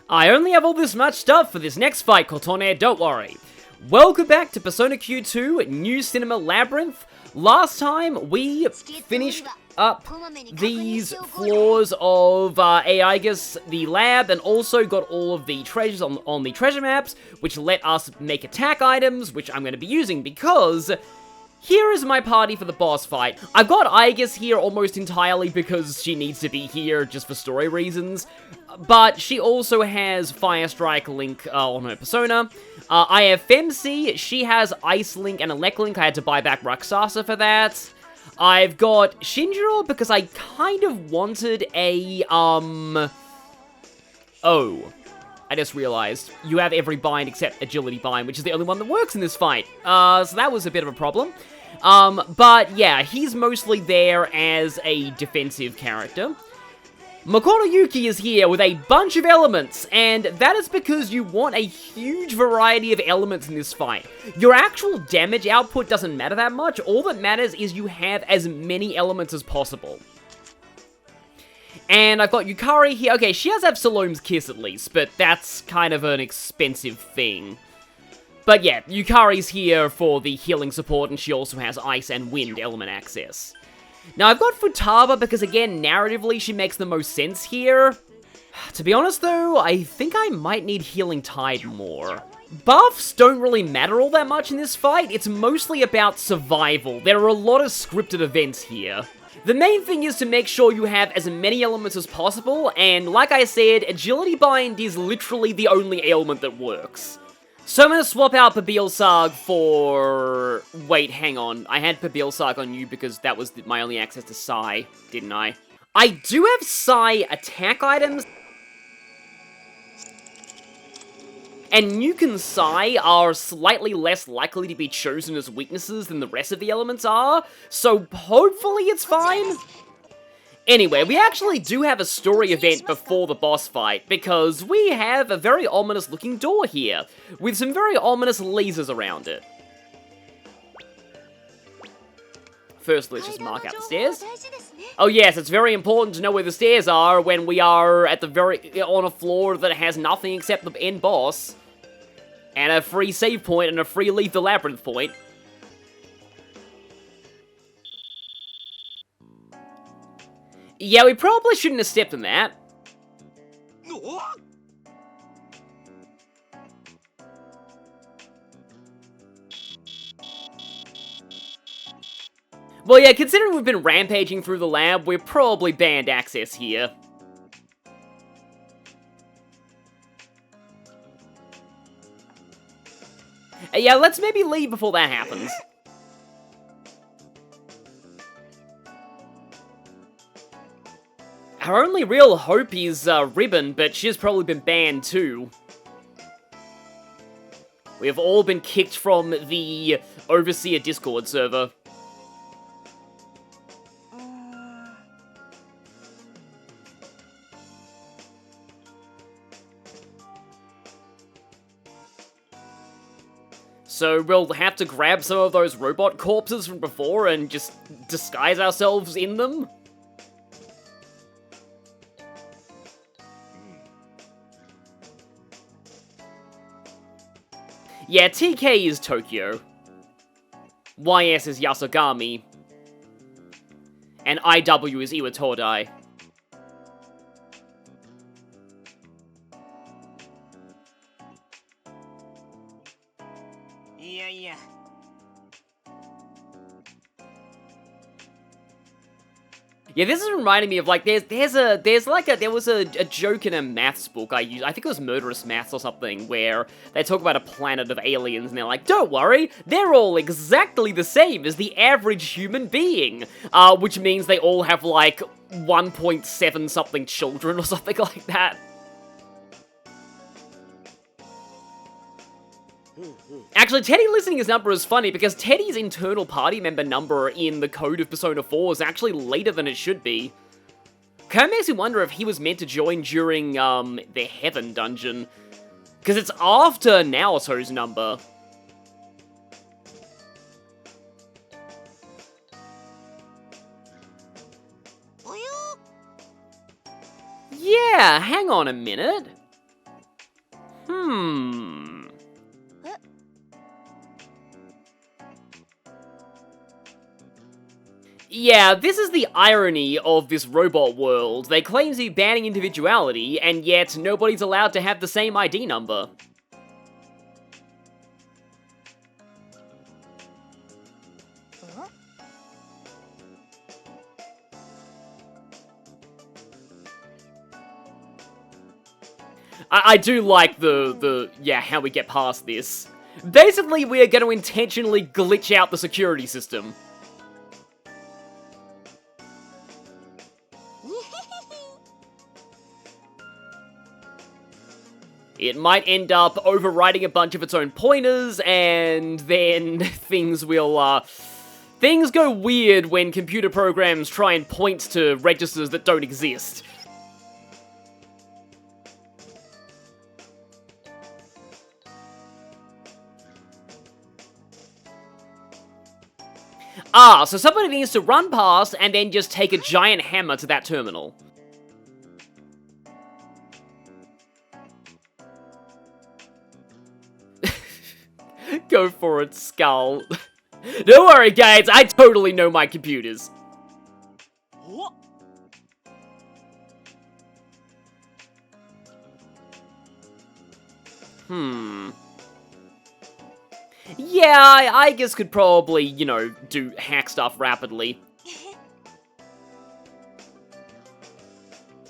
I only have all this much stuff for this next fight, Kotone, don't worry. Welcome back to Persona Q2 New Cinema Labyrinth. Last time, we finished up these floors of Aigus, the lab, and also got all of the treasures on the treasure maps, which let us make attack items, which I'm going to be using because here is my party for the boss fight. I've got Aigus here almost entirely because she needs to be here just for story reasons, but she also has Fire Strike Link on her persona. I have Femc, she has Ice Link and Elect Link. I had to buy back Raksasa for that. I've got Shinjiro because I kind of wanted a, oh, I just realized you have every bind except Agility bind, which is the only one that works in this fight. So that was a bit of a problem. But yeah, he's mostly there as a defensive character. Makoto Yuki is here with a bunch of elements, and that is because you want a huge variety of elements in this fight. Your actual damage output doesn't matter that much, all that matters is you have as many elements as possible. And I've got Yukari here. Okay, she does have Salome's Kiss at least, but that's kind of an expensive thing. But yeah, Yukari's here for the healing support, and she also has Ice and Wind element access. Now, I've got Futaba because, again, narratively, she makes the most sense here. To be honest, though, I think I might need Healing Tide more. Buffs don't really matter all that much in this fight. It's mostly about survival. There are a lot of scripted events here. The main thing is to make sure you have as many elements as possible, and like I said, Agility Bind is literally the only ailment that works. So I'm gonna swap out Pabilsag for... Wait, hang on. I had Pabilsag on you because that was my only access to Sai, didn't I? I do have Sai attack items. And Nuke and Sai are slightly less likely to be chosen as weaknesses than the rest of the elements are, so hopefully it's fine. Anyway, we actually do have a story event before the boss fight, because we have a very ominous looking door here, with some very ominous lasers around it. First, let's just mark out the stairs. Oh yes, it's very important to know where the stairs are when we are at on a floor that has nothing except the end boss, and a free save point and a free leave the labyrinth point. Yeah, we probably shouldn't have stepped in that. Well, yeah, considering we've been rampaging through the lab, we're probably banned access here. Yeah, let's maybe leave before that happens. Our only real hope is Ribbon, but she's probably been banned too. We have all been kicked from the Overseer Discord server. So we'll have to grab some of those robot corpses from before and just disguise ourselves in them? Yeah, TK is Tokyo. YS is Yasogami. And IW is Iwatodai. Yeah. Yeah, this is reminding me of, like, there was a joke in a maths book I used, I think it was Murderous Maths or something, where they talk about a planet of aliens, and they're like, don't worry, they're all exactly the same as the average human being, which means they all have, like, 1.7 something children or something like that. Actually, Teddy listing his number is funny, because Teddy's internal party member number in the code of Persona 4 is actually later than it should be. Kinda makes me wonder if he was meant to join during, the Heaven dungeon. Because it's after Naoto's number. Yeah, hang on a minute. Yeah, this is the irony of this robot world. They claim to be banning individuality, and yet nobody's allowed to have the same ID number. I do like yeah, how we get past this. Basically, we are going to intentionally glitch out the security system. It might end up overwriting a bunch of its own pointers, and then things will, things go weird when computer programs try and point to registers that don't exist. Ah, so somebody needs to run past and then just take a giant hammer to that terminal. Go for it, Skull. Don't worry, guys, I totally know my computers. Yeah, I guess could probably, you know, do hack stuff rapidly.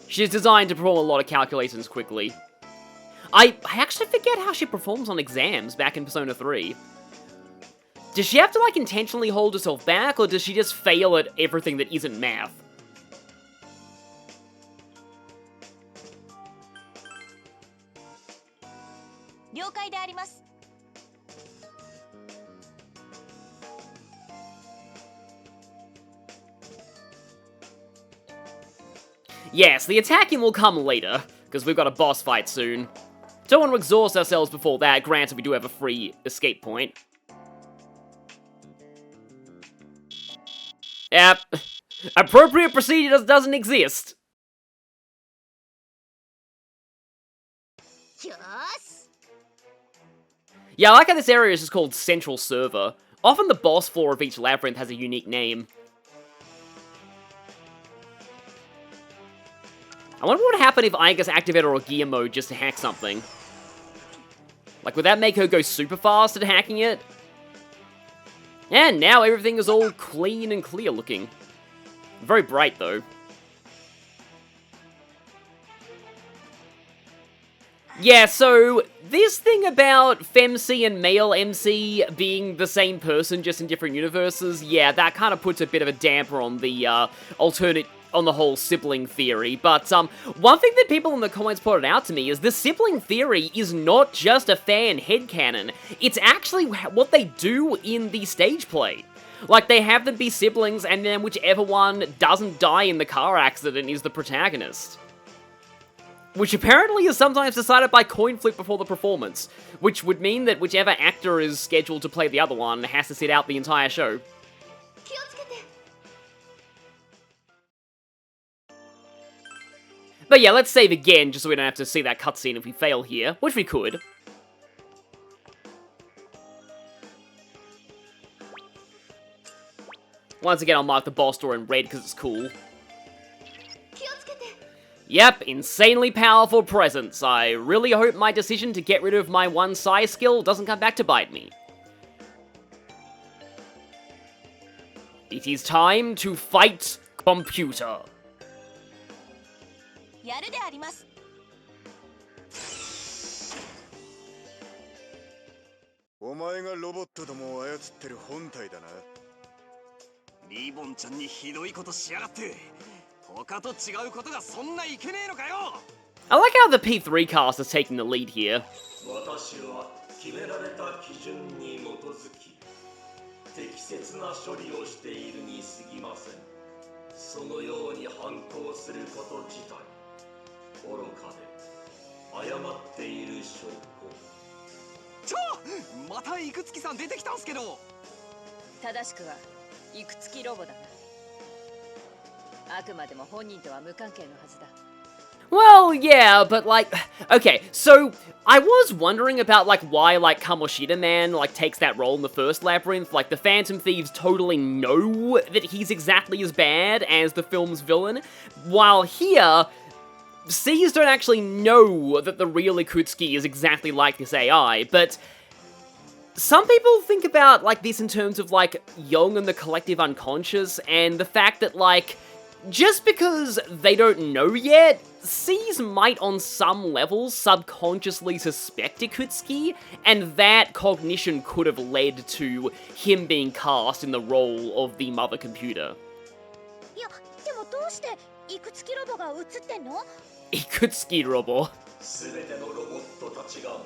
She's designed to perform a lot of calculations quickly. I actually forget how she performs on exams back in Persona 3. Does she have to, like, intentionally hold herself back, or does she just fail at everything that isn't math? Yes, the attacking will come later, because we've got a boss fight soon. Don't want to exhaust ourselves before that, granted we do have a free escape point. Yep. Appropriate procedure doesn't exist. Yeah, I like how this area is just called Central Server. Often the boss floor of each labyrinth has a unique name. I wonder what would happen if Igus activated her gear mode just to hack something. Like, would that make her go super fast at hacking it? And now everything is all clean and clear looking. Very bright, though. Yeah, so this thing about FemC and male MC being the same person just in different universes, yeah, that kind of puts a bit of a damper on the on the whole sibling theory. But one thing that people in the comments pointed out to me is the sibling theory is not just a fan headcanon. It's actually what they do in the stage play. Like, they have them be siblings, and then whichever one doesn't die in the car accident is the protagonist. Which apparently is sometimes decided by coin flip before the performance, which would mean that whichever actor is scheduled to play the other one has to sit out the entire show. But yeah, let's save again, just so we don't have to see that cutscene if we fail here, which we could. Once again, I'll mark the boss door in red because it's cool. Yep, insanely powerful presence. I really hope my decision to get rid of my one psi skill doesn't come back to bite me. It is time to fight computer. やるであります。お前がロボットどもを操ってる本体だな。リボンちゃんにひどいことしやがって。他と違うことがそんないけねえのかよ。I like how the P3 cast is taking the lead here. 私は決められた基準に基づき適切な処理をしているに過ぎません。そのように反抗すること自体。 愚かで誤っている証拠。またいくつきさん出てきたんすけど。正しくはいくつきロボだな。あくまでも本人とは無関係のはずだ。Well, yeah, but like, okay, so I was wondering about like why like Kamoshida Man like takes that role in the first Labyrinth. Like the Phantom Thieves totally know that he's exactly as bad as the film's villain, while here, Seas don't actually know that the real Ikutsuki is exactly like this AI, but some people think about like this in terms of like Young and the collective unconscious, and the fact that like, just because they don't know yet, Seas might on some level subconsciously suspect Ikutsuki, and that cognition could have led to him being cast in the role of the mother computer. いやでもどうしていくつきロボが映ってんの？ Ikutsuki Robo. すべてのロボットたちが求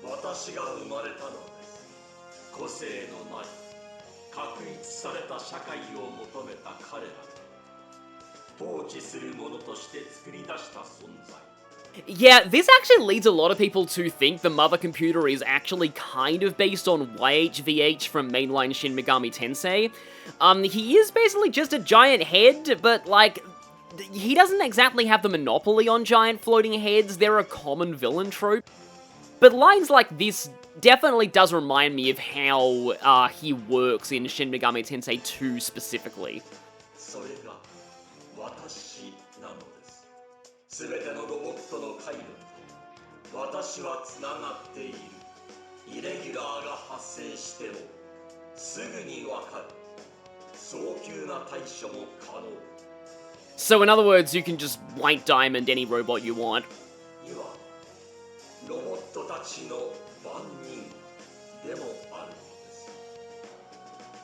め、私が生まれたのです。個性のない、確立された社会を求めた彼らが統治するものとして作り出した存在。 Yeah, this actually leads a lot of people to think the mother computer is actually kind of based on YHVH from mainline Shin Megami Tensei. He is basically just a giant head, but like, he doesn't exactly have the monopoly on giant floating heads. They're a common villain trope. But lines like this definitely does remind me of how he works in Shin Megami Tensei 2 specifically. それが私なのです。すべてのロボットの回路と私はつながっている。イレギュラーが発生してもすぐにわかる。早急な対処も可能。 So in other words, you can just white diamond any robot you want. いわばロボットたちの番人でもあるのです。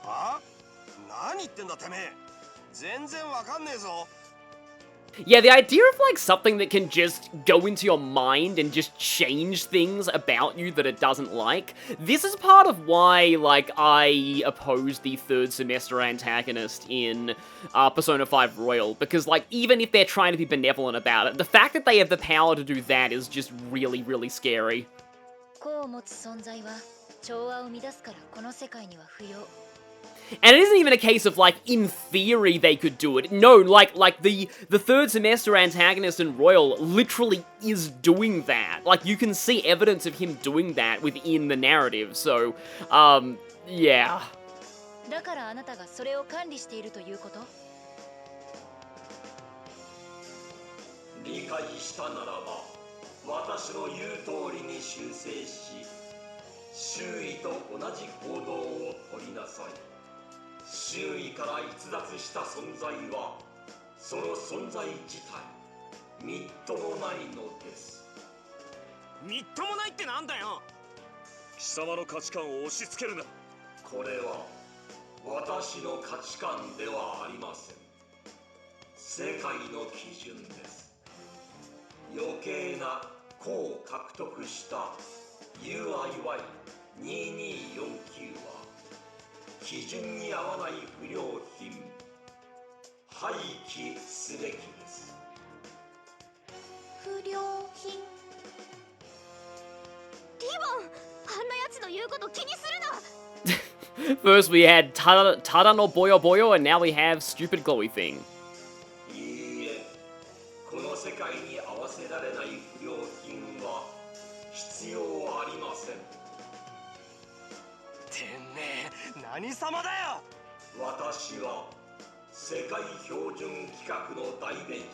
あ？何言ってんだてめえ。全然わかんねえぞ。 Yeah, the idea of, like, something that can just go into your mind and just change things about you that it doesn't like, this is part of why, like, I oppose the third semester antagonist in Persona 5 Royal, because, like, even if they're trying to be benevolent about it, the fact that they have the power to do that is just really, really scary. 個を持つ存在は調和を乱すからこの世界には不要。 And it isn't even a case of, like, in theory they could do it. No, like the third semester antagonist in Royal literally is doing that. Like, you can see evidence of him doing that within the narrative, so, yeah. だからあなたがそれを管理しているということ？理解したならば私の言う通りに修正し周囲と同じ行動をとりなさい。周囲から逸脱した存在はその存在自体みっともないのです。みっともないってなんだよ。貴様の価値観を押し付けるな。これは私の価値観ではありません。世界の基準です。余計な個を獲得した UIY2249 は基準に合わない不良品廃棄すべきです。不良品。リボン、あんなやつの言うこと気にするな。 First we had Tada no Boyo Boyo, and now we have Stupid Glowy Thing. いいえ、この世界に合わせられない不良品は必要ありません。てめえ、何様だよ。私は世界標準規格の代弁者。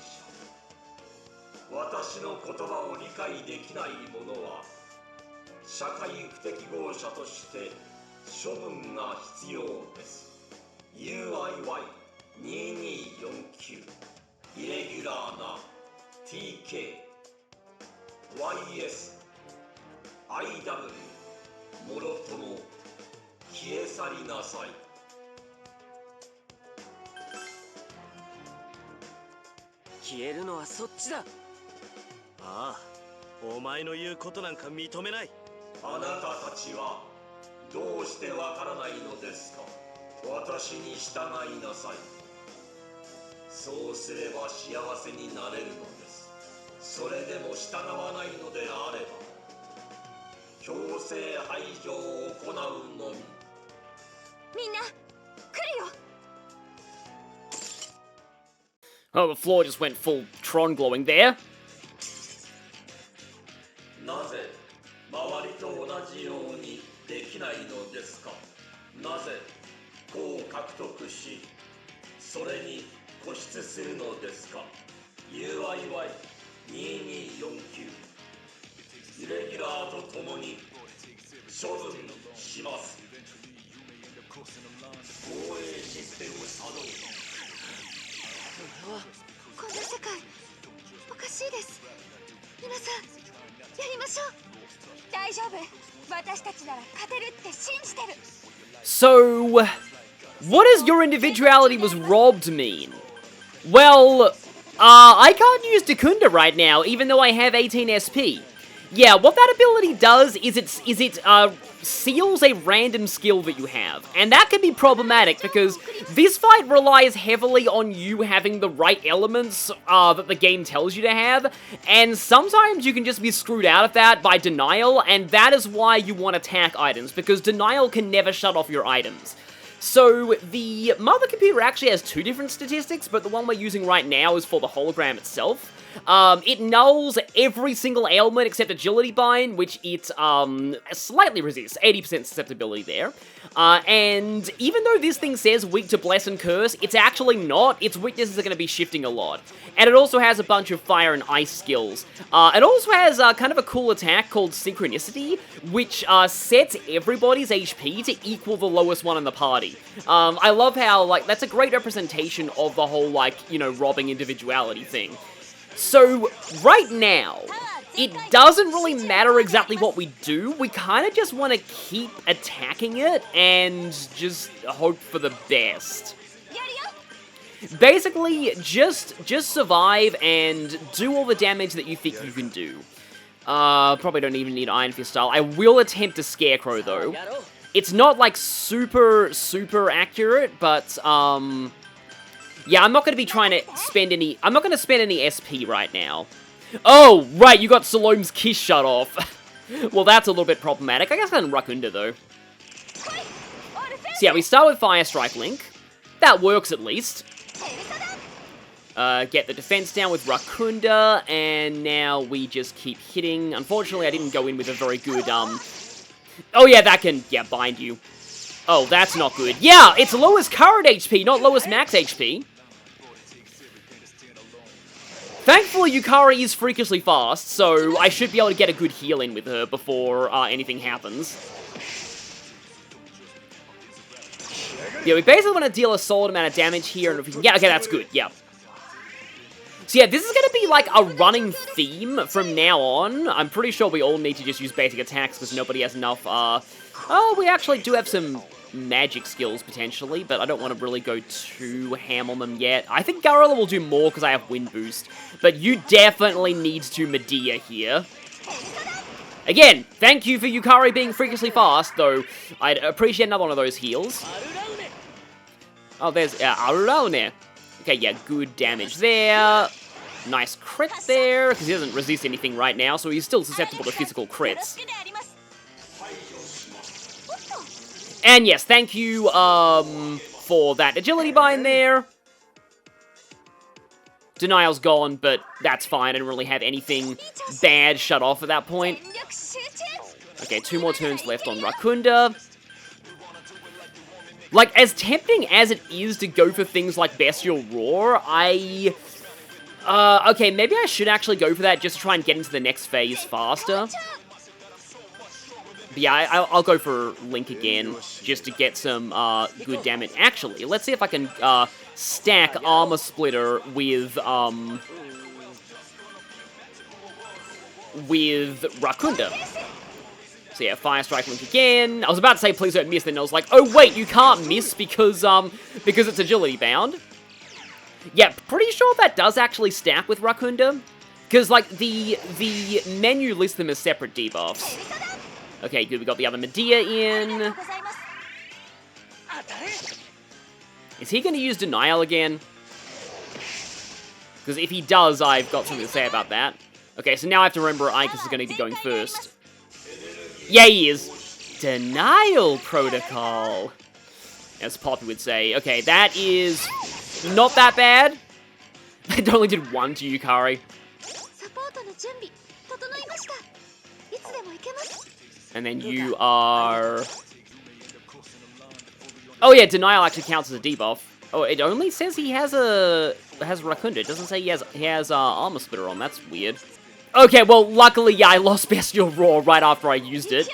私の言葉を理解できない者は社会不適合者として処分が必要です。 UIY2249 イレギュラーな TK YS IW もろとも消え去りなさい。消えるのはそっちだ。ああ、お前の言うことなんか認めない。あなたたちはどうしてわからないのですか。私に従いなさい。そうすれば幸せになれるのです。それでも従わないのであれば強制排除を行うのみ。みんな来るよ。Oh, the floor just went full Tron glowing there. なぜ周りと同じようにできないのですか。なぜこう獲得しそれに固執するのですか。 UIY2249 イレギュラーとともに処分します。防衛システム作動。この世界おかしいです。皆さんやりましょう。大丈夫、私たちなら勝てるって信じてる。 So, what does your individuality was robbed mean? Well, I can't use Dakunda right now, even though I have 18 SP. Yeah, what that ability does is it seals a random skill that you have, and that can be problematic because this fight relies heavily on you having the right elements that the game tells you to have, and sometimes you can just be screwed out of that by denial, and that is why you want attack items, because denial can never shut off your items. So, the mother computer actually has two different statistics, but the one we're using right now is for the hologram itself. It nulls every single ailment except Agility Bind, which it, slightly resists, 80% susceptibility there. And even though this thing says weak to Bless and Curse, it's actually not. Its weaknesses are going to be shifting a lot. And it also has a bunch of fire and ice skills. It also has kind of a cool attack called Synchronicity, which sets everybody's HP to equal the lowest one in the party. I love how, like, that's a great representation of the whole, like, you know, robbing individuality thing. So, right now, it doesn't really matter exactly what we do, we kind of just want to keep attacking it and just hope for the best. Basically, just survive and do all the damage that you think you can do. Probably don't even need Iron Fist style. I will attempt a Scarecrow, though. It's not, like, super accurate, but, yeah, I'm not going to be trying to spend any... I'm not going to spend any SP right now. Oh, right, you got Salome's Kiss shut off. Well, that's a little bit problematic. I guess I didn't Rakunda, though. So, yeah, we start with Fire Strike Link. That works, at least. Get the defense down with Rakunda, and now we just keep hitting. Unfortunately, I didn't go in with a very good, Oh, yeah, that can, yeah, bind you. Oh, that's not good. Yeah, it's lowest current HP, not lowest max HP. Thankfully, Yukari is freakishly fast, so I should be able to get a good heal in with her before anything happens. Yeah, we basically want to deal a solid amount of damage here, and if we can... Yeah, okay, that's good, yeah. So yeah, this is going to be like a running theme from now on. I'm pretty sure we all need to just use basic attacks because nobody has enough, Oh, we actually do have some magic skills, potentially, but I don't want to really go too ham on them yet. I think Garrula will do more because I have Wind Boost, but you definitely need to Medea here. Again, thank you for Yukari being freakishly fast, though I'd appreciate another one of those heals. Oh, there's Arune. Okay, yeah, good damage there. Nice crit there, because he doesn't resist anything right now, so he's still susceptible to physical crits. And yes, thank you, for that agility bind there. Denial's gone, but that's fine. I didn't really have anything bad shut off at that point. Okay, 2 more turns left on Rakunda. Like, as tempting as it is to go for things like Bestial Roar, okay, maybe I should actually go for that just to try and get into the next phase faster. But yeah, I'll go for Link again, just to get some, good damage. Actually, let's see if I can, stack Armor Splitter with Rakunda. So yeah, Fire Strike Link again. I was about to say please don't miss, then I was like, oh wait, you can't miss because it's agility bound. Yeah, pretty sure that does actually stack with Rakunda. Because, like, the menu lists them as separate debuffs. Okay, good, we got the other Medea in. Is he going to use Denial again? Because if he does, I've got something to say about that. Okay, so now I have to remember Ikus is going to be going first. Yeah, he is. Denial Protocol, as Poppy would say. Okay, that is not that bad. I only did one to Yukari. サポートの準備整いました。いつでも行けます。 And then you are... Oh yeah, denial actually counts as a debuff. Oh, it only says he has Rakunda. It doesn't say he has armor splitter on. That's weird. Okay, well, luckily, yeah, I lost Bestial Roar right after I used it.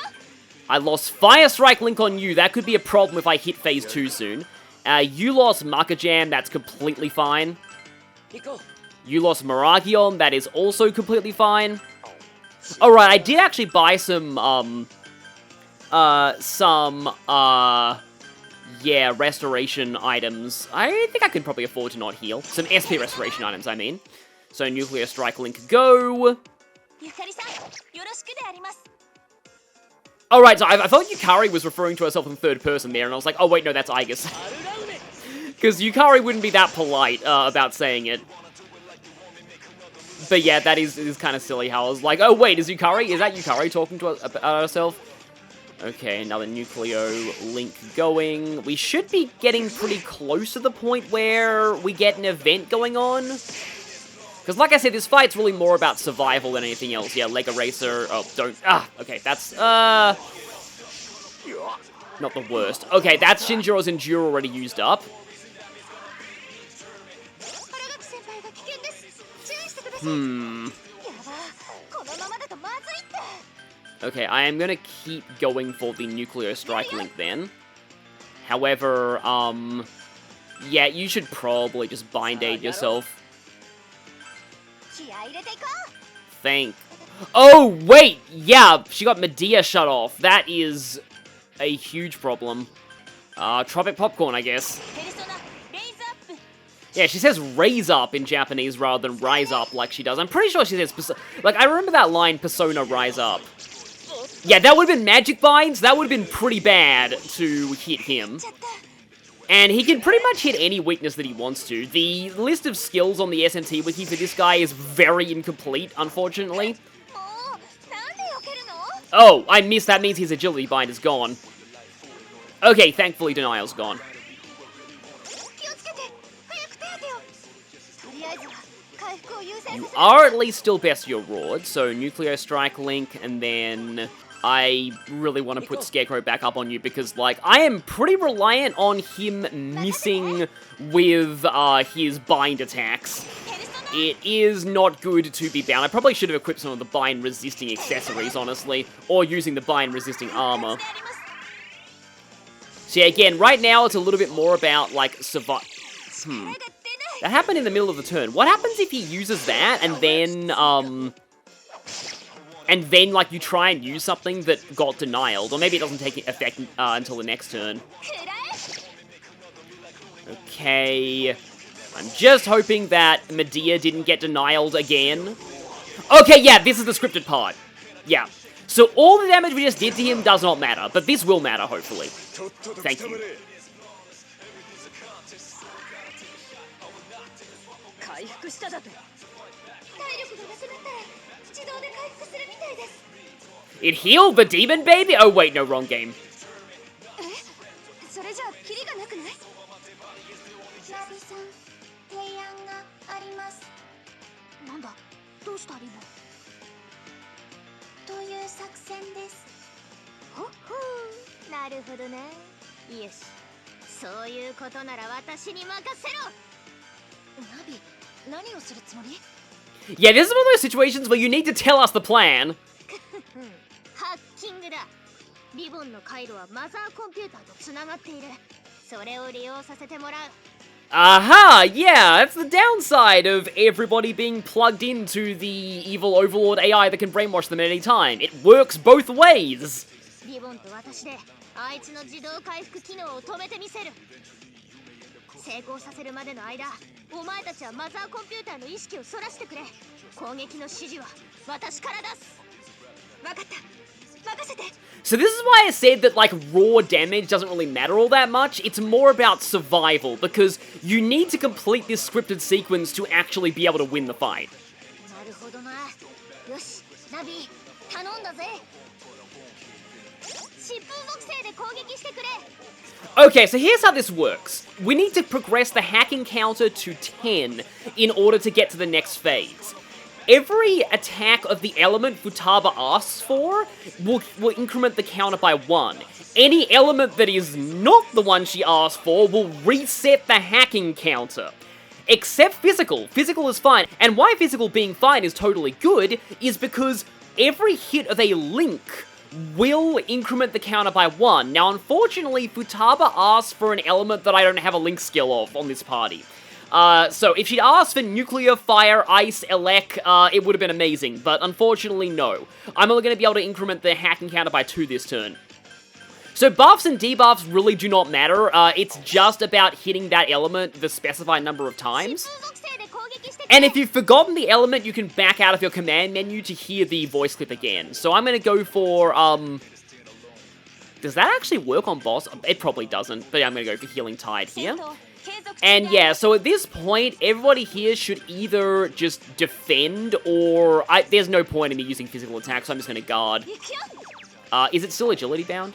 I lost Fire Strike Link on you. That could be a problem if I hit phase 2 soon. You lost Maka Jam. That's completely fine. You lost Miragion. That is also completely fine. Alright, I did actually buy some, yeah, restoration items. I think I could probably afford to not heal. Some SP restoration items, I mean. So, Nuclear Strike Link, go! Alright, so I thought Yukari was referring to herself in third person there, and I was like, oh wait, no, that's Aegis. Because Yukari wouldn't be that polite about saying it. But yeah, that is kind of silly how I was like, oh wait, is that Yukari talking to herself? Okay, another Nucleo Link going. We should be getting pretty close to the point where we get an event going on. Because like I said, this fight's really more about survival than anything else. Yeah, Leg Eraser. Oh, don't. Okay, that's, not the worst. Okay, that's Shinjiro's Endure already used up. Okay, I am gonna keep going for the Nuclear Strike Link then. However, yeah, you should probably just Bind-Aid yourself. Oh, wait! Yeah, she got Medea shut off. That is a huge problem. Tropic Popcorn, I guess. Yeah, she says raise up in Japanese rather than rise up like she does. I'm pretty sure she says, like, I remember that line, Persona rise up. Yeah, that would have been Magic Binds. That would have been pretty bad to hit him. And he can pretty much hit any weakness that he wants to. The list of skills on the SNT wiki for this guy is very incomplete, unfortunately. Oh, I missed. That means his agility bind is gone. Okay, thankfully Denial's gone. You are at least still Bestial Roared, so Nucleo Strike Link, and then I really want to put Scarecrow back up on you because, like, I am pretty reliant on him missing with his bind attacks. It is not good to be bound. I probably should have equipped some of the bind-resisting accessories, honestly, or using the bind-resisting armor. So yeah, again, right now it's a little bit more about, like, That happened in the middle of the turn. What happens if he uses that, and then, like, you try and use something that got denialed? Or maybe it doesn't take effect until the next turn. Okay. I'm just hoping that Medea didn't get denialed again. Okay, yeah, this is the scripted part. Yeah. So all the damage we just did to him does not matter, but this will matter, hopefully. Thank you. It healed the demon baby? Oh wait, no, wrong game. Yeah, this is one of those situations where you need to tell us the plan. Aha! Yeah, that's the downside of everybody being plugged into the evil overlord AI that can brainwash them at any time. It works both ways! So this is why I said that, like, raw damage doesn't really matter all that much. It's more about survival, because you need to complete this scripted sequence to actually be able to win the fight. Okay, so here's how this works. We need to progress the hacking counter to 10 in order to get to the next phase. Every attack of the element Futaba asks for will increment the counter by 1. Any element that is not the one she asked for will reset the hacking counter. Except physical. Physical is fine. And why physical being fine is totally good is because every hit of a link will increment the counter by 1. Now, unfortunately, Futaba asked for an element that I don't have a link skill of on this party. So if she'd asked for nuclear, fire, ice, elec, it would have been amazing. But unfortunately, no. I'm only going to be able to increment the hacking counter by 2 this turn. So buffs and debuffs really do not matter. It's just about hitting that element the specified number of times. And if you've forgotten the element, you can back out of your command menu to hear the voice clip again. So I'm going to go for, does that actually work on boss? It probably doesn't, but I'm going to go for Healing Tide here. And yeah, so at this point, everybody here should either just defend or... there's no point in me using physical attack, so I'm just going to guard. Is it still agility bound?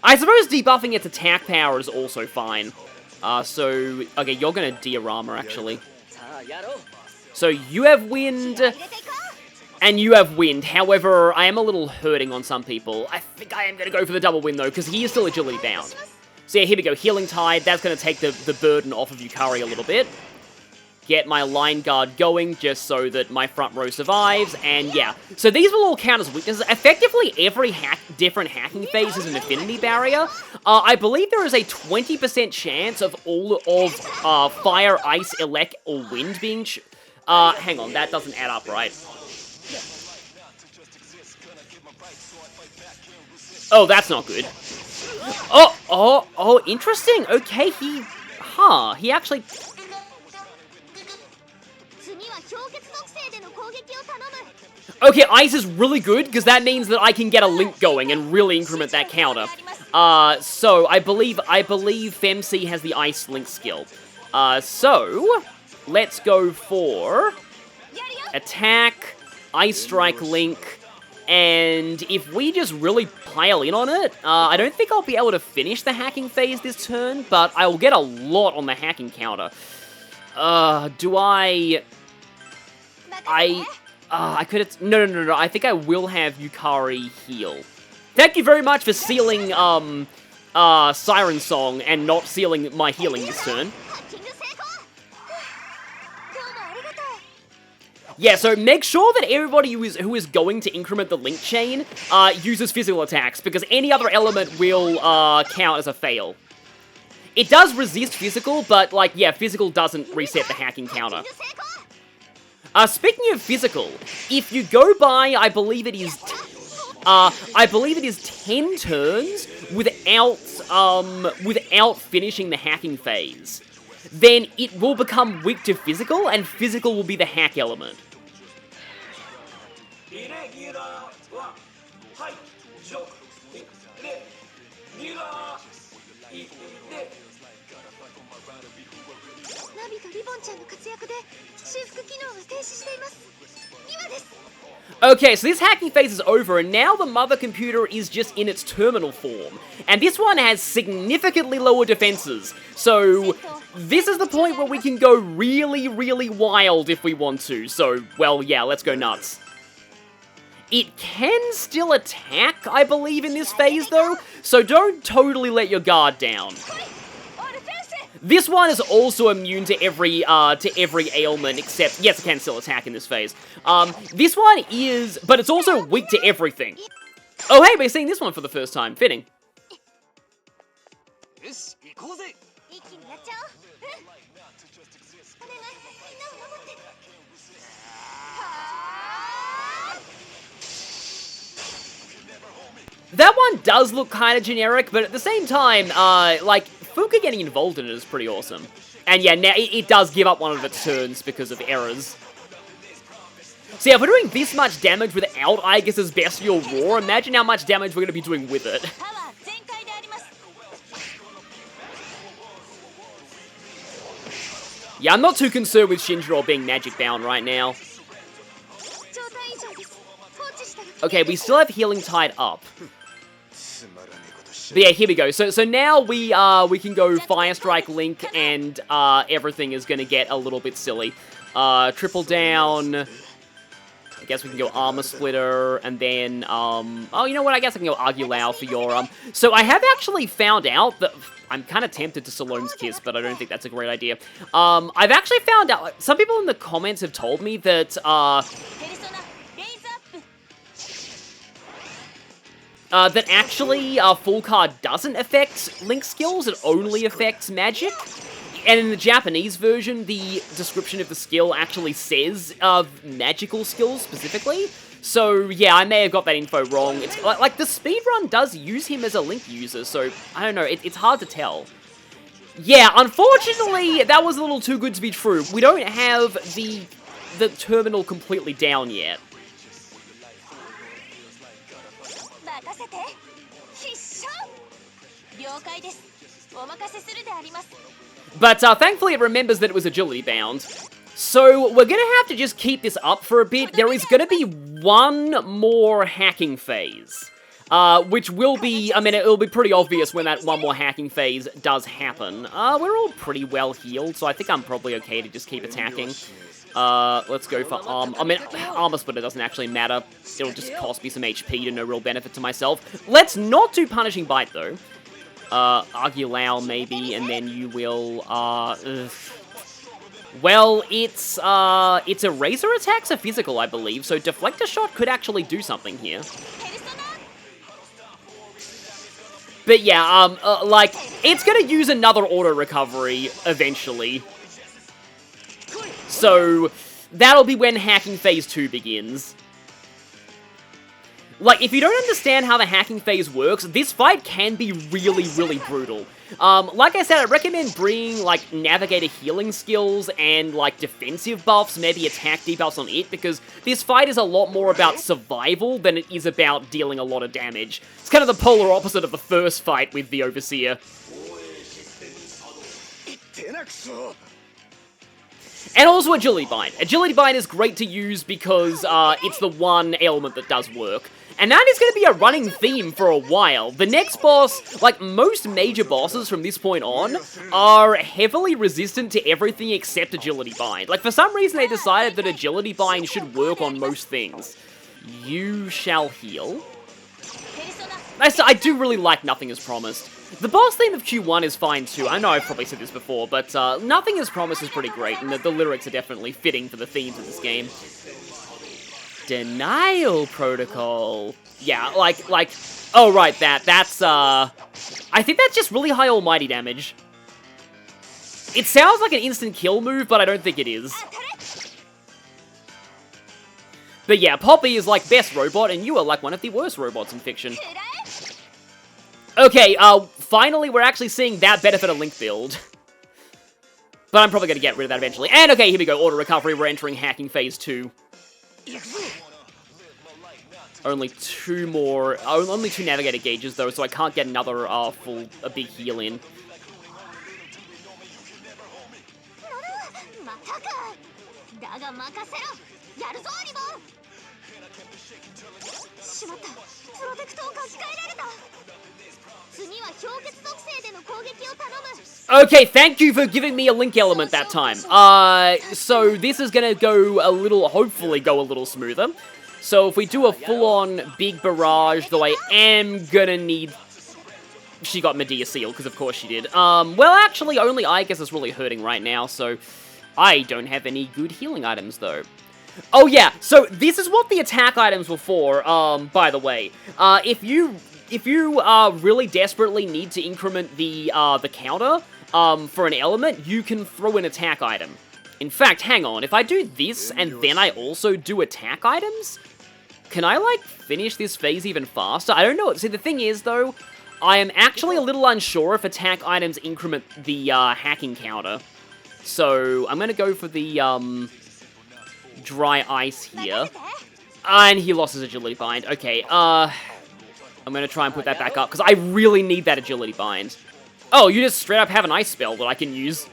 I suppose debuffing its attack power is also fine. So, okay, you're gonna diorama, actually. So, you have wind, and you have wind. However, I am a little hurting on some people. I think I am gonna go for the double wind, though, because he is still agility bound. So yeah, here we go, Healing Tide. That's gonna take the burden off of Yukari a little bit. Get my line guard going, just so that my front row survives, and yeah. So these will all count as weaknesses. Effectively, every different hacking phase is an affinity barrier. I believe there is a 20% chance of all of fire, ice, elec, or wind being... hang on, that doesn't add up, right? Oh, that's not good. Oh, interesting. Okay, he actually... Okay, ice is really good, because that means that I can get a link going and really increment that counter. So, I believe Femc has the ice link skill. So, let's go for attack, ice strike link, and if we just really pile in on it, I don't think I'll be able to finish the hacking phase this turn, but I will get a lot on the hacking counter. I could have... No. I think I will have Yukari heal. Thank you very much for sealing, Siren Song and not sealing my healing this turn. Yeah, so make sure that everybody who is going to increment the link chain, uses physical attacks, because any other element will, count as a fail. It does resist physical, but, like, yeah, physical doesn't reset the hacking counter. Speaking of physical, if you go by, I believe it is 10 turns without finishing the hacking phase, then it will become weak to physical, and physical will be the hack element. Okay, so this hacking phase is over, and now the mother computer is just in its terminal form. And this one has significantly lower defenses. So, this is the point where we can go really, really wild if we want to. So, well, yeah, let's go nuts. It can still attack, I believe, in this phase, though, so don't totally let your guard down. This one is also immune to every ailment, except, yes, it can still attack in this phase. This one is, but it's also weak to everything. Oh, hey, we're seeing this one for the first time. Fitting. That one does look kind of generic, but at the same time, like, Fuka getting involved in it is pretty awesome. And yeah, now it does give up one of its turns because of errors. So yeah, if we're doing this much damage without Aegis's Bestial Roar, imagine how much damage we're going to be doing with it. Yeah, I'm not too concerned with Shinjiro being magic bound right now. Okay, we still have healing tied up. But yeah, here we go. So now we can go Fire Strike Link, and everything is gonna get a little bit silly. Triple down. I guess we can go Armor Splitter, and then, oh, you know what, I guess I can go Agulao for your, So I have actually found out that, I'm kind of tempted to Salome's Kiss, but I don't think that's a great idea. I've actually found out, some people in the comments have told me that, that actually, Full Card doesn't affect Link skills, it only affects magic. And in the Japanese version, the description of the skill actually says, magical skills specifically. So, yeah, I may have got that info wrong. It's, like, the speedrun does use him as a Link user, so, I don't know, it's hard to tell. Yeah, unfortunately, that was a little too good to be true. We don't have the terminal completely down yet. But thankfully it remembers that it was agility bound. So we're gonna have to just keep this up for a bit. There is gonna be one more hacking phase. Which will be, I mean, it'll be pretty obvious when that one more hacking phase does happen. We're all pretty well healed, so I think I'm probably okay to just keep attacking. Let's go for Armor Splitter doesn't actually matter. It'll just cost me some HP to no real benefit to myself. Let's not do Punishing Bite, though. Agulao, maybe, and then you will, well, it's a Razor attack's a physical, I believe, so Deflector Shot could actually do something here. But yeah, like, it's gonna use another auto recovery eventually. So, that'll be when hacking phase 2 begins. Like, if you don't understand how the hacking phase works, this fight can be really, really brutal. Like I said, I recommend bringing, like, Navigator healing skills and, like, defensive buffs, maybe attack debuffs on it, because this fight is a lot more about survival than it is about dealing a lot of damage. It's kind of the polar opposite of the first fight with the Overseer. And also Agility Bind. Agility Bind is great to use because it's the one element that does work. And that is going to be a running theme for a while. The next boss, like most major bosses from this point on, are heavily resistant to everything except Agility Bind. Like, for some reason they decided that Agility Bind should work on most things. You shall heal. I do really like Nothing Is Promised. The boss theme of Q1 is fine too. I know I've probably said this before, but Nothing Is Promised is pretty great, and the lyrics are definitely fitting for the themes of this game. Denial Protocol. Yeah, like, oh right, that's, I think that's just really high almighty damage. It sounds like an instant kill move, but I don't think it is. But yeah, Poppy is like best robot, and you are like one of the worst robots in fiction. Okay, finally we're actually seeing that benefit a Link build. But I'm probably gonna get rid of that eventually. And okay, here we go, auto recovery, we're entering hacking phase 2. Only two Navigator gauges though, so I can't get another a big heal in. Okay, thank you for giving me a Link element that time. So this is gonna go hopefully go a little smoother. So if we do a full-on big barrage, though I am gonna need... She got Medea Seal, because of course she did. Well, actually, only I guess is really hurting right now, so I don't have any good healing items, though. Oh, yeah, so this is what the attack items were for, by the way. If you really desperately need to increment the counter, for an element, you can throw an attack item. In fact, hang on, if I do this, and then I also do attack items... Can I, like, finish this phase even faster? I don't know. See, the thing is, though, I am actually a little unsure if attack items increment the, hacking counter. So, I'm gonna go for the, dry ice here. And he lost his agility bind. Okay, I'm gonna try and put that back up, because I really need that agility bind. Oh, you just straight up have an ice spell that I can use.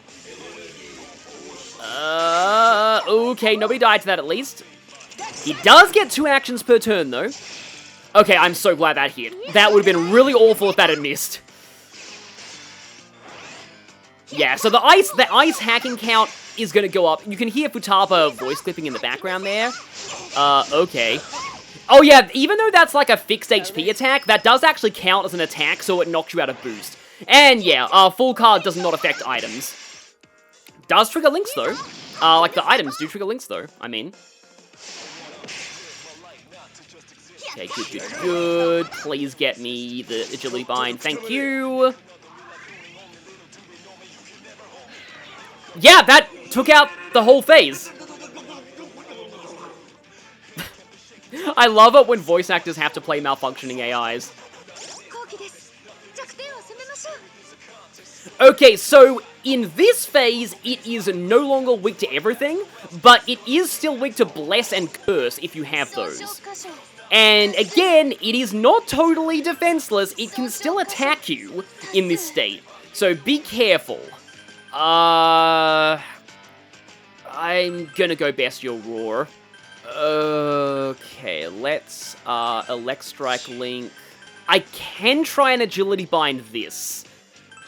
Okay, nobody died to that at least. He does get 2 actions per turn, though. Okay, I'm so glad that hit. That would have been really awful if that had missed. Yeah, so the ice hacking count is gonna go up. You can hear Futaba voice clipping in the background there. Okay. Oh yeah, even though that's like a fixed HP attack, that does actually count as an attack, so it knocks you out of boost. And yeah, full card does not affect items. Does trigger links though. Like the items do trigger links though, I mean. Okay, good. Please get me the agility bind. Thank you. Yeah, that took out the whole phase. I love it when voice actors have to play malfunctioning AIs. Okay, so in this phase, it is no longer weak to everything, but it is still weak to Bless and Curse if you have those. And again, it is not totally defenseless, it can still attack you in this state. So be careful. I'm gonna go Bestial Roar. Okay, let's, Elect Strike Link. I can try and Agility Bind this,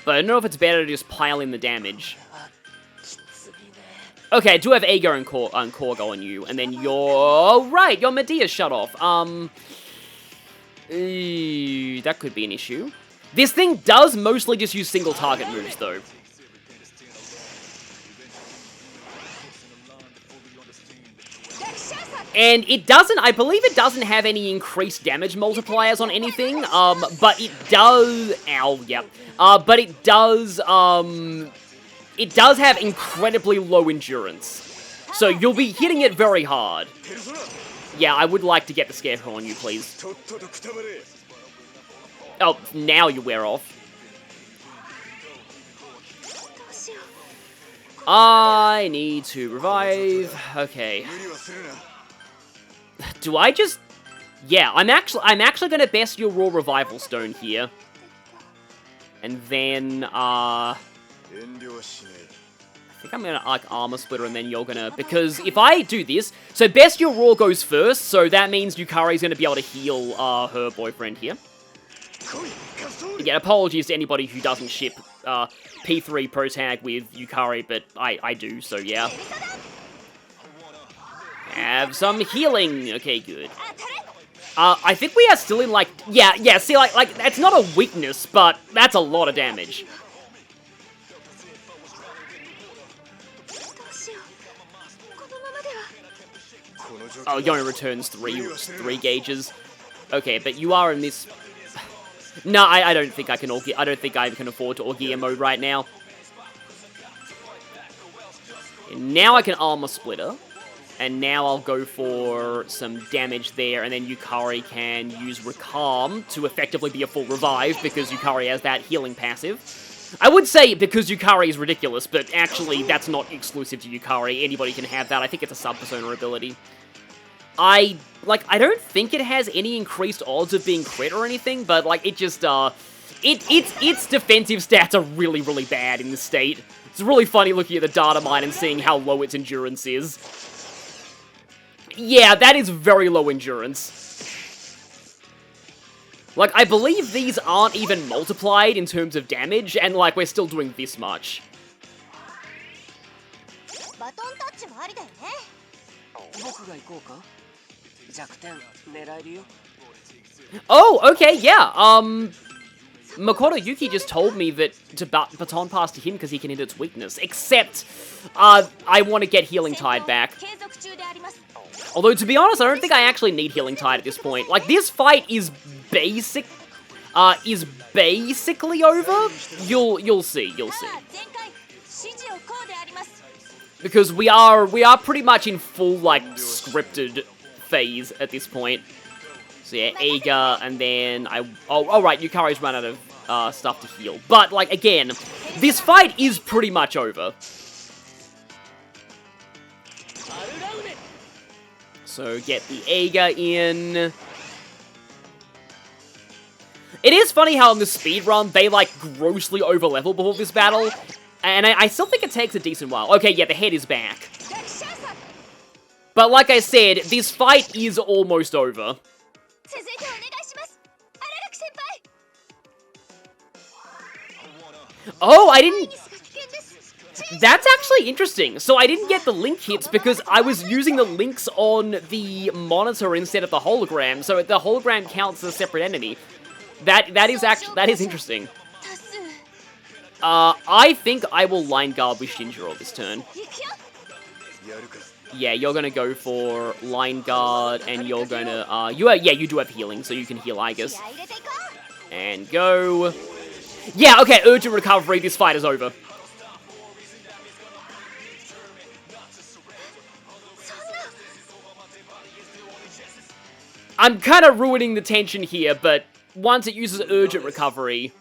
but I don't know if it's better to just pile in the damage. Okay, I do have Agar and Korgo on you, and then you're... right, your Medea's shut off. That could be an issue. This thing does mostly just use single target moves, though. And it doesn't, I believe it doesn't have any increased damage multipliers on anything, but it does, but it does have incredibly low endurance. So you'll be hitting it very hard. Yeah, I would like to get the Scarecrow on you, please. Oh, now you wear off. I need to revive. Okay. Do I just... yeah, I'm actually gonna Bestial Roar Revival Stone here. And then, I think I'm gonna, like, Armor Splitter, and then you're gonna... because if I do this... so Bestial Roar goes first, so that means Yukari's gonna be able to heal, her boyfriend here. Again, apologies to anybody who doesn't ship, P3 Pro Tag with Yukari, but I do, so yeah. Have some healing. Okay, good. I think we are still in, like... yeah, see, like, that's not a weakness, but that's a lot of damage. Oh, he only returns three gauges. Okay, but you are in this... no, I don't think I can I don't think I can afford to Orgia mode right now. And now I can Armor Splitter. And now I'll go for some damage there, and then Yukari can use Recalm to effectively be a full revive, because Yukari has that healing passive. I would say because Yukari is ridiculous, but actually that's not exclusive to Yukari. Anybody can have that. I think it's a sub-persona ability. I don't think it has any increased odds of being crit or anything, but, like, it just, its defensive stats are really, really bad in this state. It's really funny looking at the data mine and seeing how low its endurance is. Yeah, that is very low endurance. Like, I believe these aren't even multiplied in terms of damage, and, like, we're still doing this much. Oh, okay, yeah, Makoto Yuki just told me that to baton pass to him because he can hit its weakness, except, I want to get Healing Tide back. Although, to be honest, I don't think I actually need Healing Tide at this point. Like, this fight is basically over. You'll see. Because we are pretty much in full, like, scripted phase at this point. So yeah, Agar, and then right, Yukari's run out of, stuff to heal. But, like, again, this fight is pretty much over. So get the Agar in. It is funny how in the speedrun, they, like, grossly overlevel before this battle. And I still think it takes a decent while. Okay, yeah, the head is back. But like I said, this fight is almost over. Oh, I didn't... That's actually interesting. So I didn't get the link hits because I was using the links on the monitor instead of the hologram, so the hologram counts as a separate enemy. That is interesting. I think I will line guard with Shinjiro this turn. Yeah, you're gonna go for line guard, and you're gonna, you do have healing, so you can heal Igus. And go. Yeah, okay, urgent recovery, this fight is over. I'm kind of ruining the tension here, but once it uses urgent recovery...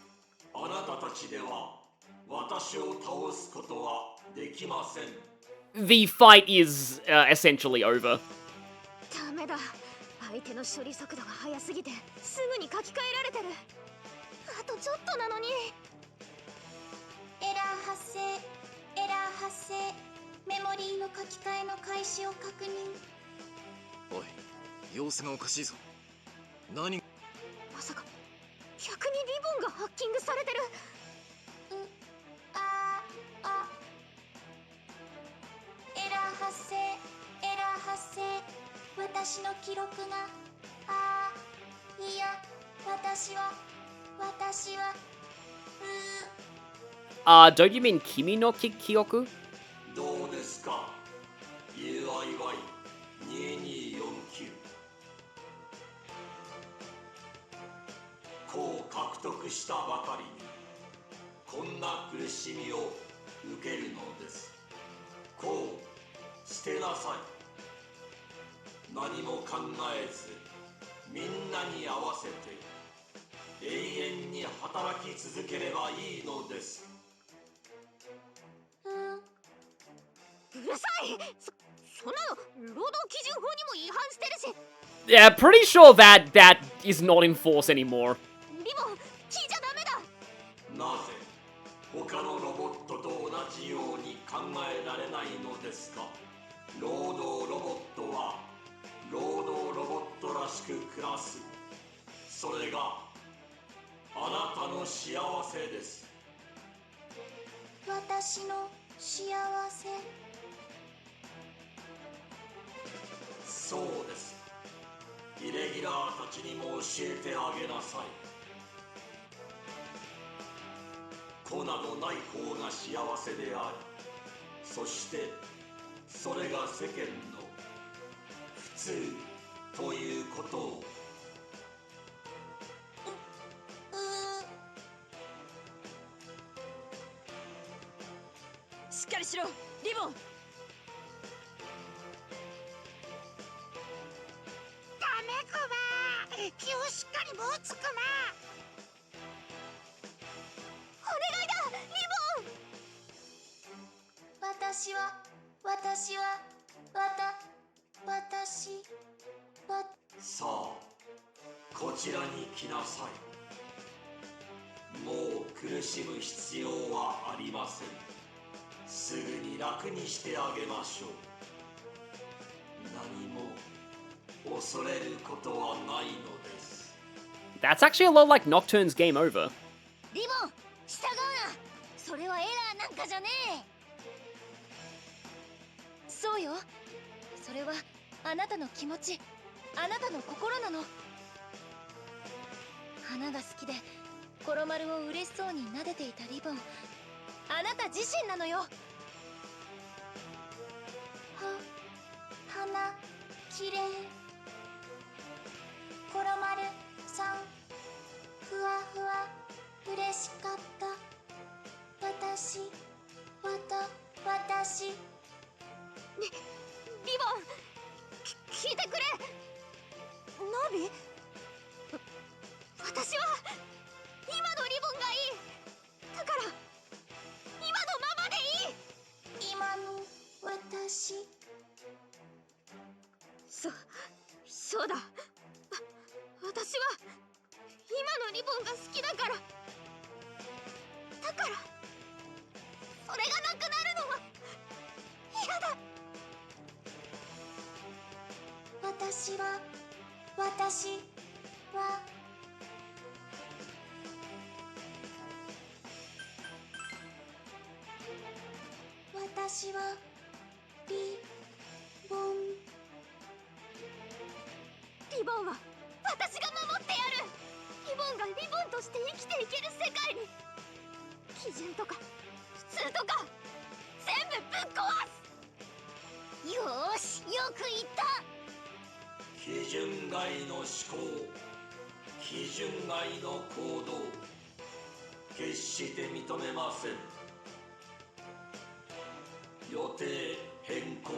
the fight is essentially over. ダメだ。相手の処理速度が速すぎてすぐに書き換えられてる。あとちょっとなのに。エラー発生。エラー発生。メモリーの書き換えの開始を確認。おい、様子がおかしいぞ。何？まさか逆にリボンがハッキングされてる。エラー発生。エラー発生。私の記録が。いや、私は。don't you mean Kimi no Kyoku? どうですか UIY2249 こう獲得したばかりにこんな苦しみを受けるのです。こう捨てなさい。何も考えずみんなに合わせて永遠に働き続ければいいのです。うるさい。そんなの労働基準法にも違反してるし。Yeah, pretty sure that is not in force anymore. リボン、聞いちゃダメだ。なぜ他のロボットと同じように考えられないのですか。労働ロボットは労働ロボットらしく暮らす。それがあなたの幸せです。私の幸せ。そうです。イレギュラーたちにも教えてあげなさい。子などない方が幸せであり、そしてそれが世間の普通ということを。しっかりしろリボン。ダメクマ、気をしっかり持つクマ。お願いだリボン。私さあこちらに来なさい。もう苦しむ必要はありません。すぐに楽にしてあげましょう。何も恐れることはないのです。 That's actually a lot like Nocturne's game over. リボン、従うな。それはエラーなんかじゃねえ。そうよ。それはあなたの気持ち、あなたの心なの。花が好きでコロマルを嬉しそうに撫でていたリボン、あなた自身なのよ。花きれい。コロマルさん、ふわふわ嬉しかった。私リボン、聞いてくれ。ナビ、私は今のリボンがいい。だから今のままでいい。今の私。そうだ。私は今のリボンが好きだから。だからそれがなくなるのは嫌だ。私は私はリボン。リボンは私が守ってやる。リボンがリボンとして生きていける世界に、基準とか普通とか全部ぶっ壊す。よーし、よく言った。基準外の思考、基準外の行動、決して認めません。予定変更、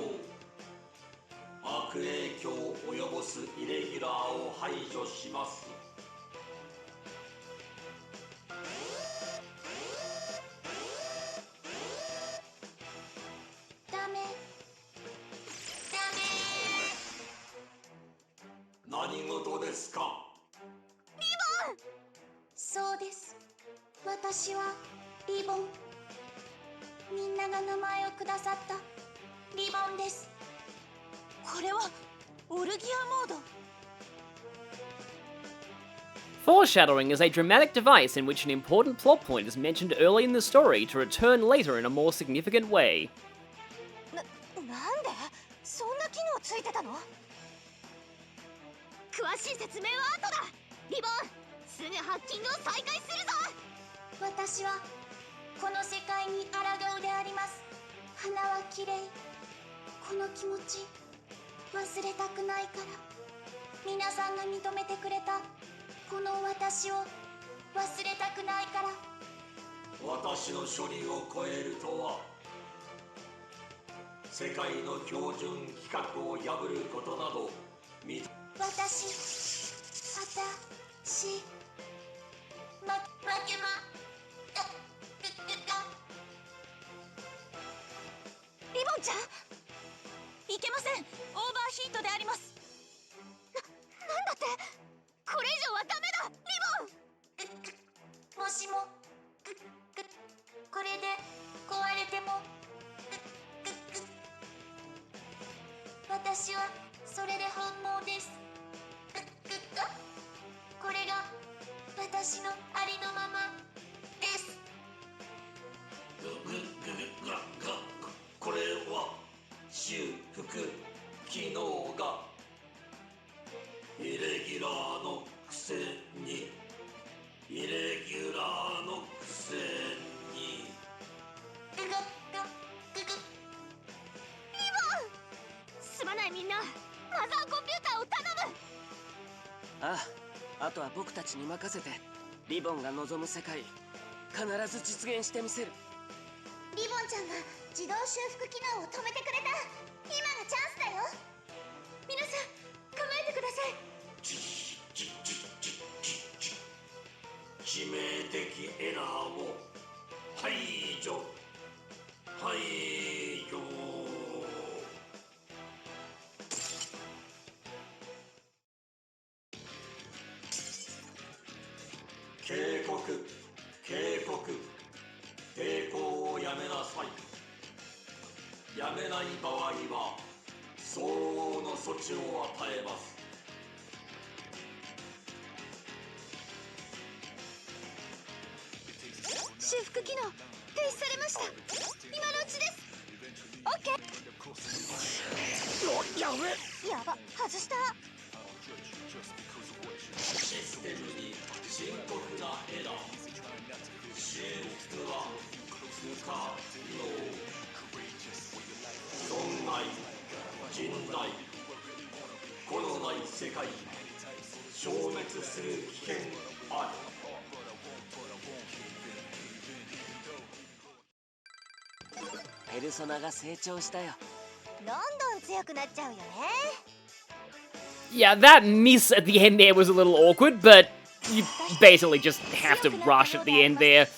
悪影響を及ぼすイレギュラーを排除します。ダメ。何事ですか？そうです。私はリボン。みんなが名前をくださったリボンです。これはオルギアモード。Foreshadowing is a dramatic device in which an important plot point is mentioned early in the story to return later in a more significant way. なんでそんな機能ついてたの？詳しい説明は後だ。リボン、すぐハッキングを再開するぞ。私はこの世界に抗うであります。花は綺麗。この気持ち忘れたくないから。皆さんが認めてくれたこの私を忘れたくないから。私の処理を超えるとは、世界の標準規格を破ることなど私負けまリボンちゃん、いけません。オーバーヒートであります。なんだって？これ以上はダメだ、リボン。もしもこれで壊れても私はそれで本望です。これが私のありのままです。これは修復機能がイレギュラーのくせに、イレギュラーのくせに。リボン、すまない。みんなマザーコンピューターを頼む。あとは僕たちに任せて、リボンが望む世界必ず実現してみせる。リボンちゃんが自動修復機能を止めてくれた。今がチャンスだよ。皆さん構えてください。致命的エラーを排除。警告、抵抗をやめなさい。やめない場合は相応の措置を与えます。修復機能停止されました。今のうちです。オッケー。やば、外した。システムに深刻なエラー。修復は不可能。損害、甚大。このない世界、消滅する危険ある。ペルソナが成長したよ。どんどん強くなっちゃうよね。Yeah, that miss at the end there was a little awkward, but you basically just have to rush at the end there.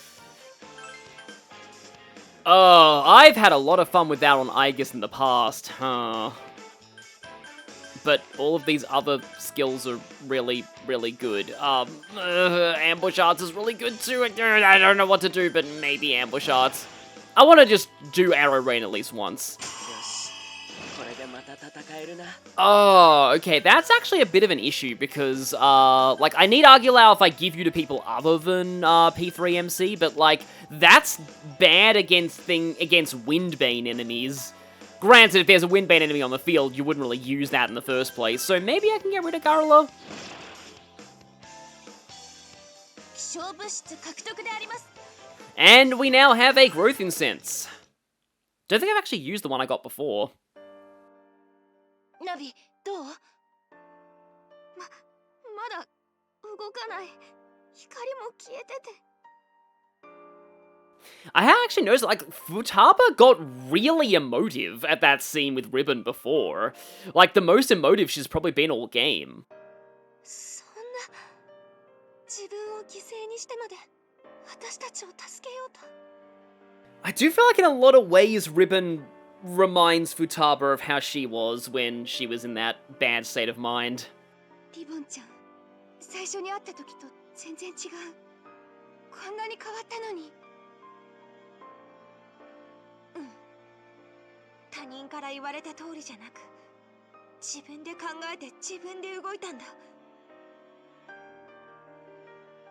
Oh, I've had a lot of fun with that on Aegis in the past, huh? But all of these other skills are really, really good. Ambush Arts is really good too. I don't know what to do, but maybe Ambush Arts. I want to just do Arrow Rain at least once. よし、これでまた戦えるな。 Oh, okay, that's actually a bit of an issue because, like, I need Argulau if I give you to people other than, P3MC, but, like, that's bad against Windbane enemies. Granted, if there's a Windbane enemy on the field, you wouldn't really use that in the first place, so maybe I can get rid of Garula? 勝負室獲得であります。 And we now have a Growth Incense. Don't think I've actually used the one I got before. ナビ、どう？まだ動かない。光も消えてて。 I had actually noticed, like, Futaba got really emotive at that scene with Ribbon before. Like, the most emotive she's probably been all game. そんな自分を犠牲にしてまで私たちを助けようと。 I do feel like in a lot of ways Ribbon reminds Futaba of how she was when she was in that bad state of mind. リボンちゃん、最初に会った時と全然違う。こんなに変わったのに。うん。他人から言われた通りじゃなく、自分で考えて自分で動いたんだ。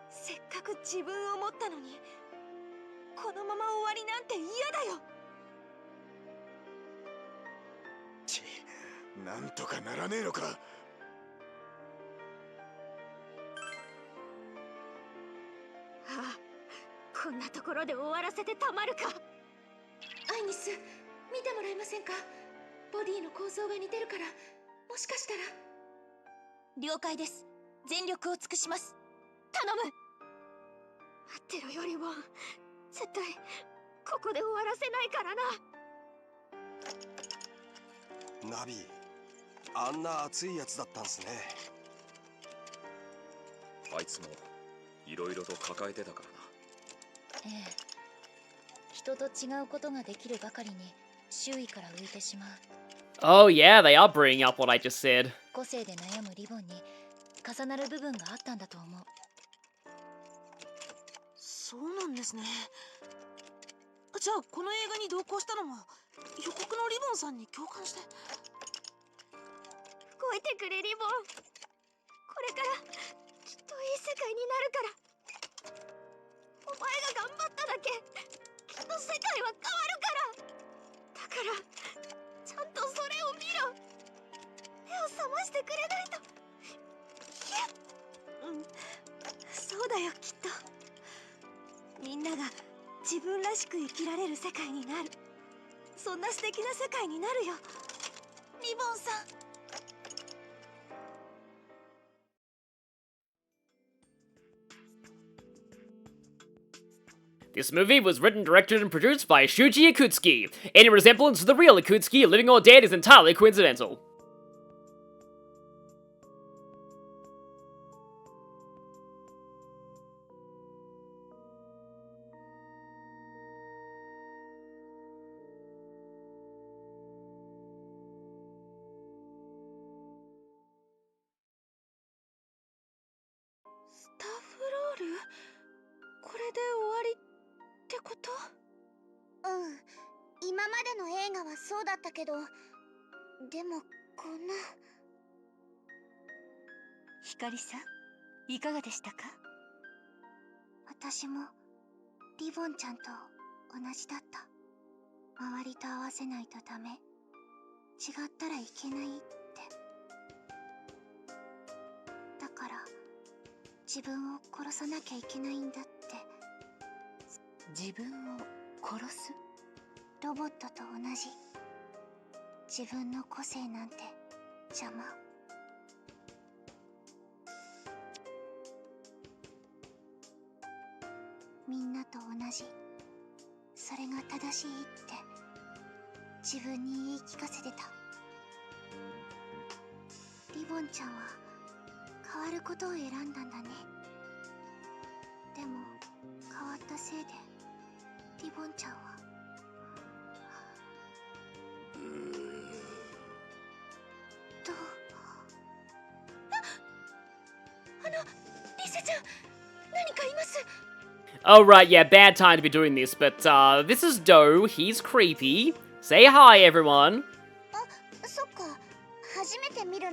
せっかく自分を持ったのに、このまま終わりなんて嫌だよ。ち、なんとかならねえのか。ああ、こんなところで終わらせてたまるか。アイニス、見てもらえませんか。ボディの構造が似てるから、もしかしたら。了解です。全力を尽くします。頼む。待ってろよりも、絶対ここで終わらせないからな。ナビ、あんな熱いやつだったんすね。あいつもいろいろと抱えてたからな。ええ、人と違うことができるばかりに周囲から浮いてしまう。 Oh yeah, they are bringing up what I just said. 個性で悩むリボンに重なる部分があったんだと思う。そうなんですね。じゃあこの映画に同行したのも予告のリボンさんに共感して。動いてくれリボン。これからきっといい世界になるから。お前が頑張っただけきっと世界は変わるから。だからちゃんとそれを見ろ。目を覚ましてくれないと。うん、そうだよきっと。みんなが自分らしく生きられる世界になる。そんな素敵な世界になるよリボンさん。 This movie was written, directed, and produced by Shuji Ikutsuki. Any resemblance to the real Ikutsuki, living or dead, is entirely coincidental. Staff roll? これで終わりってこと？うん。今までの映画はそうだったけど、でもこんな。ひかりさん、いかがでしたか？私もリボンちゃんと同じだった。周りと合わせないとダメ。違ったらいけないって。だから自分を殺さなきゃいけないんだって。自分を殺す？ロボットと同じ。自分の個性なんて邪魔。みんなと同じ。それが正しいって自分に言い聞かせてた。リボンちゃんは変わることを選んだんだね。でも変わったせいでリボンちゃんはどう？リセちゃん、何かいます。 Oh right, yeah, bad time to be doing this, but this is Doe, he's creepy. Say hi, everyone. あ、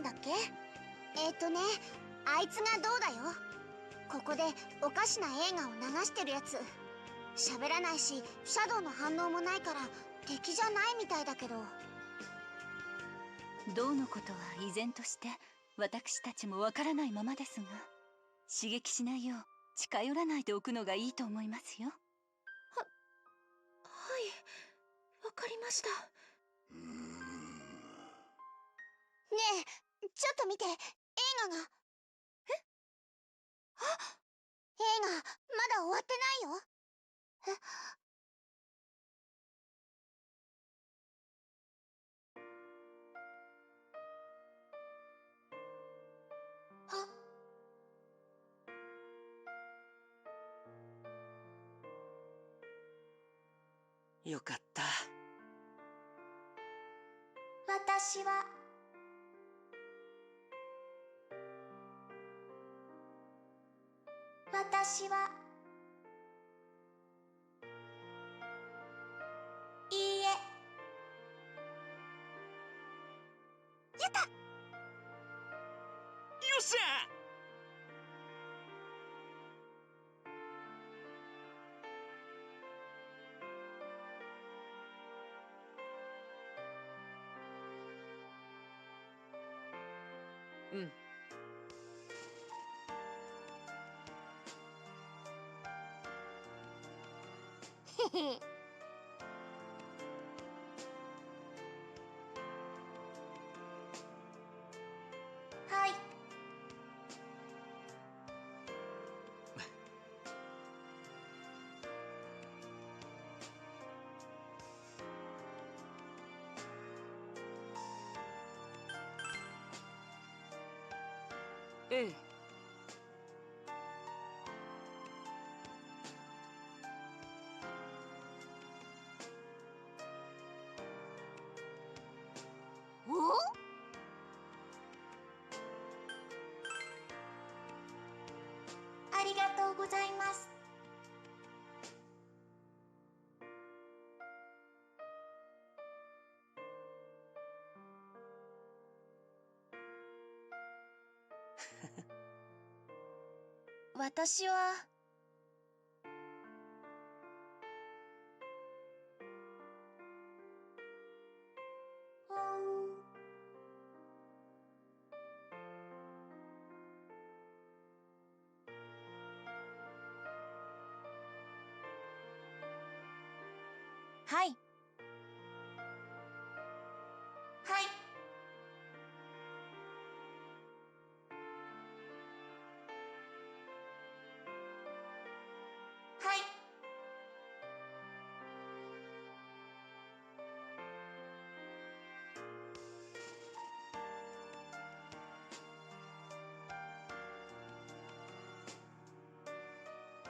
んだっけ？あいつがどうだよ。ここでおかしな映画を流してるやつ。喋らないし、シャドウの反応もないから敵じゃないみたいだけど。どうのことは依然として私たちもわからないままですが、刺激しないよう近寄らないでおくのがいいと思いますよ。はい、わかりました。ねえ、ちょっと見て、映画が。映画まだ終わってないよ。よかった。私はいいえ。やった。よっしゃ。うん。へへ。はい。ええ。お？ありがとうございます。私ははい。はい。はい。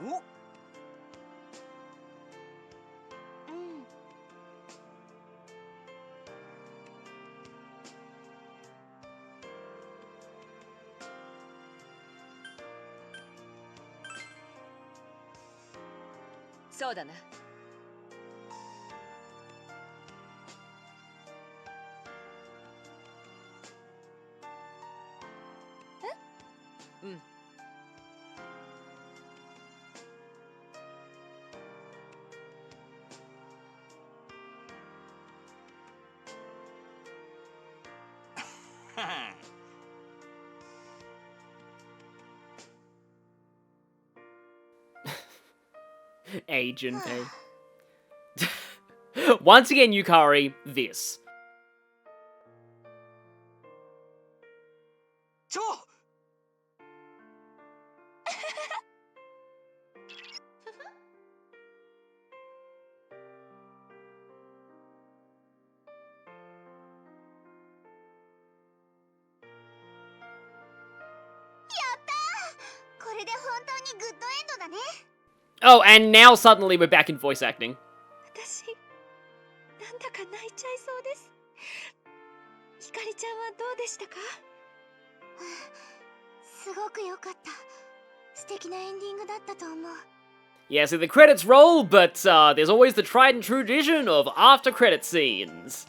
お。うん。そうだな。うん。Agent, eh? Once again, Yukari, this. ちょ。これで本当にグッドエンドだね。Oh, and now suddenly we're back in voice acting. 私、なんだか泣いちゃいそうです。ひかりちゃんはどうでしたか？すごく良かった。素敵なエンディングだったと思う。Yeah, so the credits roll, but there's always the tried and true tradition of after credit scenes.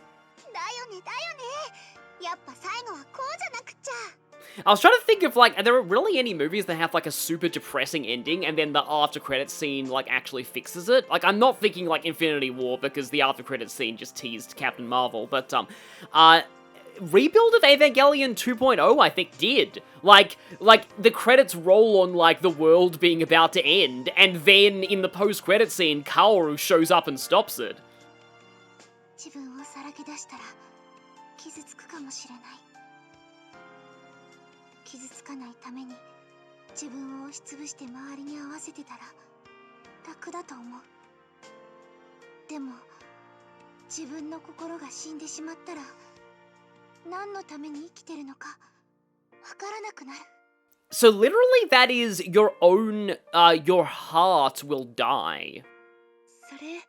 だよね。だよね。やっぱ最後はこうじゃなくちゃ。I was trying to think of, like, are there really any movies that have, like, a super depressing ending and then the after credits scene, like, actually fixes it? Like, I'm not thinking, like, Infinity War because the after credits scene just teased Captain Marvel, but, Rebuild of Evangelion 2.0, I think, did. Like, the credits roll on, like, the world being about to end, and then in the post-credit scene, Kaoru shows up and stops it. 自分をさらけ出したら傷つくかもしれない。傷つかないために自分を押しつぶして周りに合わせてたら楽だと思う。でも自分の心が死んでしまったら何のために生きてるのかわからなくなる。So literally that is your own, your heart will die. それ、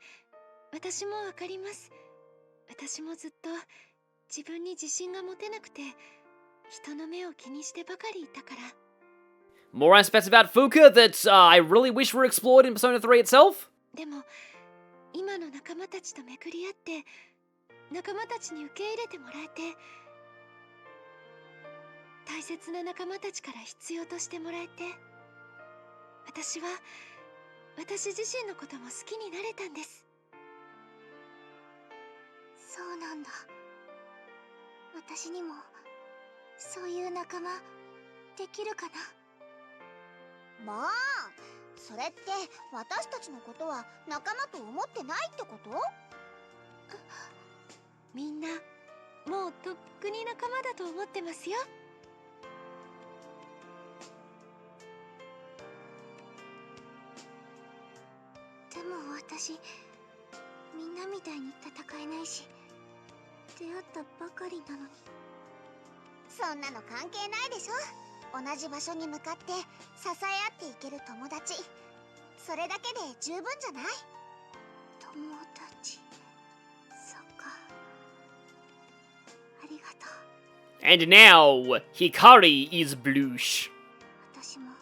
私もわかります。私もずっと自分に自信が持てなくて人の目を気にしてばかりいたから。More aspects about Fuka that I really wish were explored in Persona 3 itself. でも今の仲間たちとめくり合って仲間たちに受け入れてもらえて大切な仲間たちから必要としてもらえて私は私自身のことも好きになれたんです。そうなんだ。私にもそういう仲間できるかな。まあそれって私たちのことは仲間と思ってないってこと？みんなもうとっくに仲間だと思ってますよ。でも私みんなみたいに戦えないし出会ったばかりなのに。そんなの関係ないでしょ。同じ場所に向かって支え合っていける友達、それだけで十分じゃない？友達、そっか、ありがとう。 And now, Hikari is bluish. 私も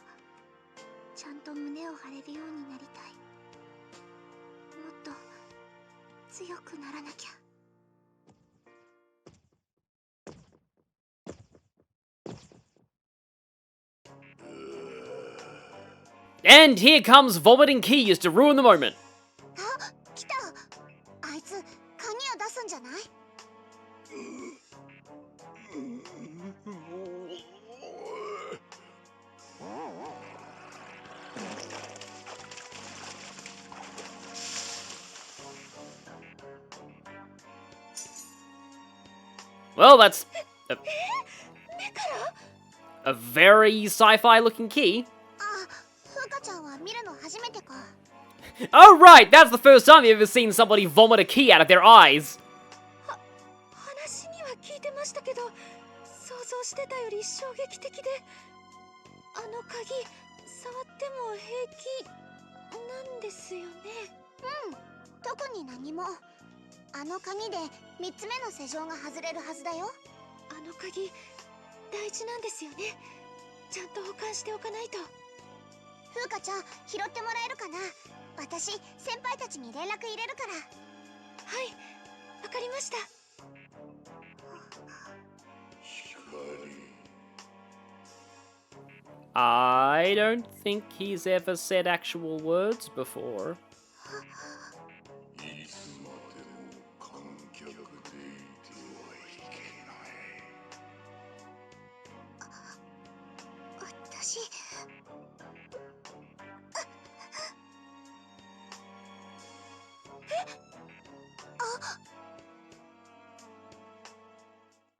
ちゃんと胸を張れるようになりたい。もっと強くならなきゃ。And here comes vomiting keys to ruin the moment. あ、来た。あいつ鍵を出すんじゃない？Well, that's a very sci-fi looking key. あ、ふうかちゃんは見るの初めてか。Oh right, that's the first time you've ever seen somebody vomit a key out of their eyes. 話には聞いてましたけど、想像してたより衝撃的で、あの鍵触っても平気なんですよね。うん、特に何も。あの鍵で3つ目の施錠が外れるはずだよ。あの鍵大事なんですよね。ちゃんと保管しておかないと。ふうかちゃん、拾ってもらえるかな？私、先輩たちに連絡入れるから。はい、わかりました。I don't think he's ever said actual words before. いつまでも観客でいてはいけない。私え、